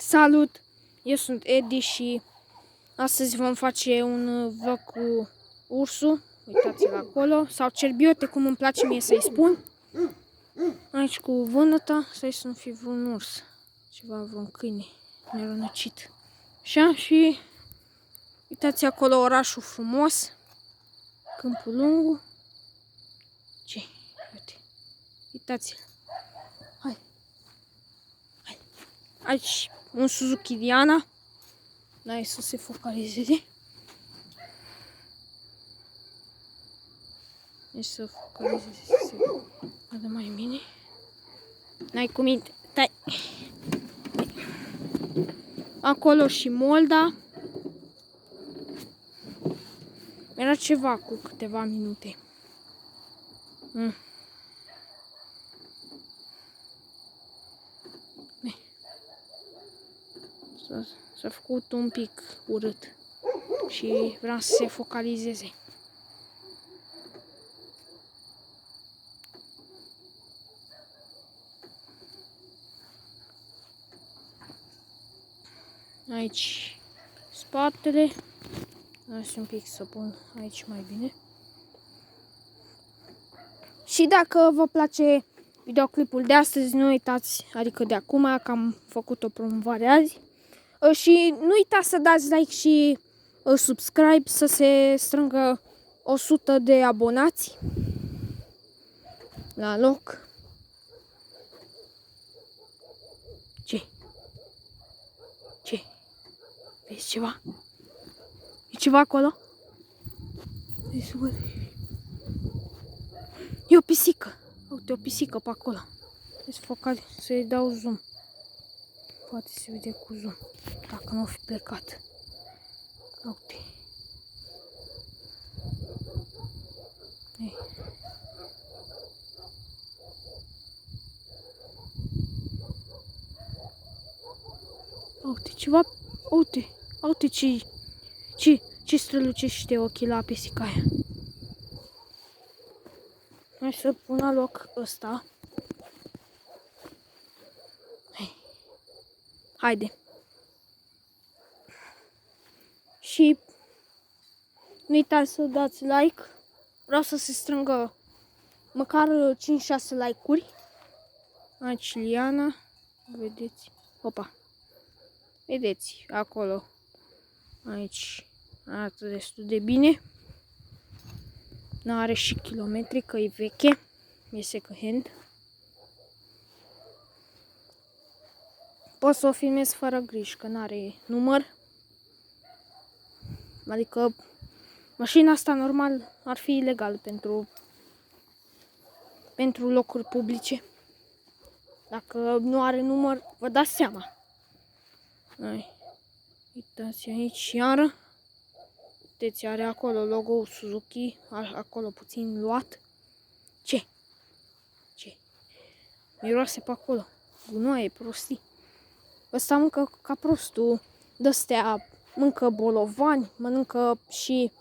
Salut! Eu sunt Edi și astăzi vom face un vlog cu ursul. Uitați-l acolo. Sau cerbiote, cum îmi place mie să-i spun. Aici cu vânăta. Stai să nu fie vreun urs. Ceva, vreun câine nerănăcit. Așa, și uitați acolo orașul frumos. Câmpul Lungu. Ce? Uite. Uitați-l. Hai. Hai. Aici un Suzuki Diana. N-ai să se focalizeze. Deci să focalizeze, să se vadă mai bine. N-ai cu minte. Tai. Acolo și Molda. Era ceva cu câteva minute. S-a făcut un pic urât și vreau să se focalizeze. Aici spatele. Lasă un pic să pun aici mai bine. Și dacă vă place videoclipul de astăzi, nu uitați, adică de acum, că am făcut o promovare azi. Și nu uitați să dați like și subscribe să se strângă 100 de abonați la loc. Ce? Ce? Vezi ceva? E ceva acolo? E o pisică. Uite, o pisică pe acolo. Să-i dau zoom. Poate se vede cu zoom. Dacă nu o fi plecat. Uite. Ei. Uite, ceva. Uite. Uite ce strălucește ochii la pisica aia. Hai să pun la loc ăsta. Haide. Și nu uitați să dați like. Vreau să se strângă măcar 5-6 like-uri. Aici liana. Vedeți? Opa. Vedeți acolo. Aici arată destul de bine. N-are și kilometri, că e veche. E second hand. Pot să o filmez fără griji, că n-are număr. Adică mașina asta normal ar fi ilegal pentru locuri publice. Dacă nu are număr, vă dați seama. Hai. Uitați aici iară. Uiteți, are acolo logo-ul Suzuki, acolo puțin luat. Ce? Ce? Miroase pe acolo. Gunoaie, prostii. Ăsta mâncă ca prostul. De-astea mâncă bolovani, mănâncă și,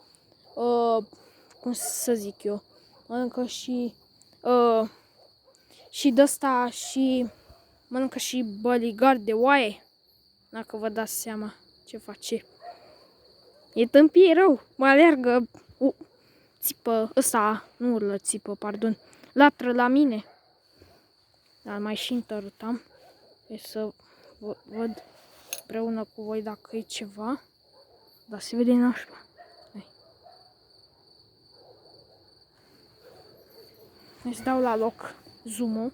cum să zic eu, mănâncă și de-asta și mănâncă și băligar de oaie. Dacă vă dați seama ce face. E tâmpie rău, mă alergă, țipă, ăsta, nu urlă, țipă, pardon, latră la mine. Dar mai și întărâtam. Deci să văd împreună cu voi dacă e ceva. Dar se vede nașpa. Îți dau la loc zoom-ul.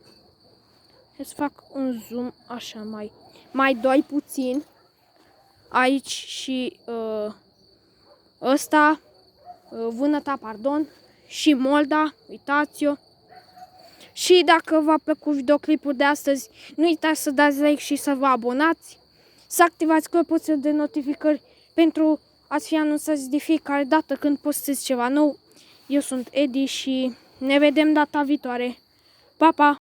Îți fac un zoom așa mai doi puțin. Aici și ăsta, vânăta, pardon, și Molda, uitați-o. Și dacă v-a plăcut videoclipul de astăzi, nu uitați să dați like și să vă abonați, să activați clopoțelul de notificări pentru a-ți fi anunțați de fiecare dată când postez ceva nou. Eu sunt Edi și ne vedem data viitoare. Pa, pa!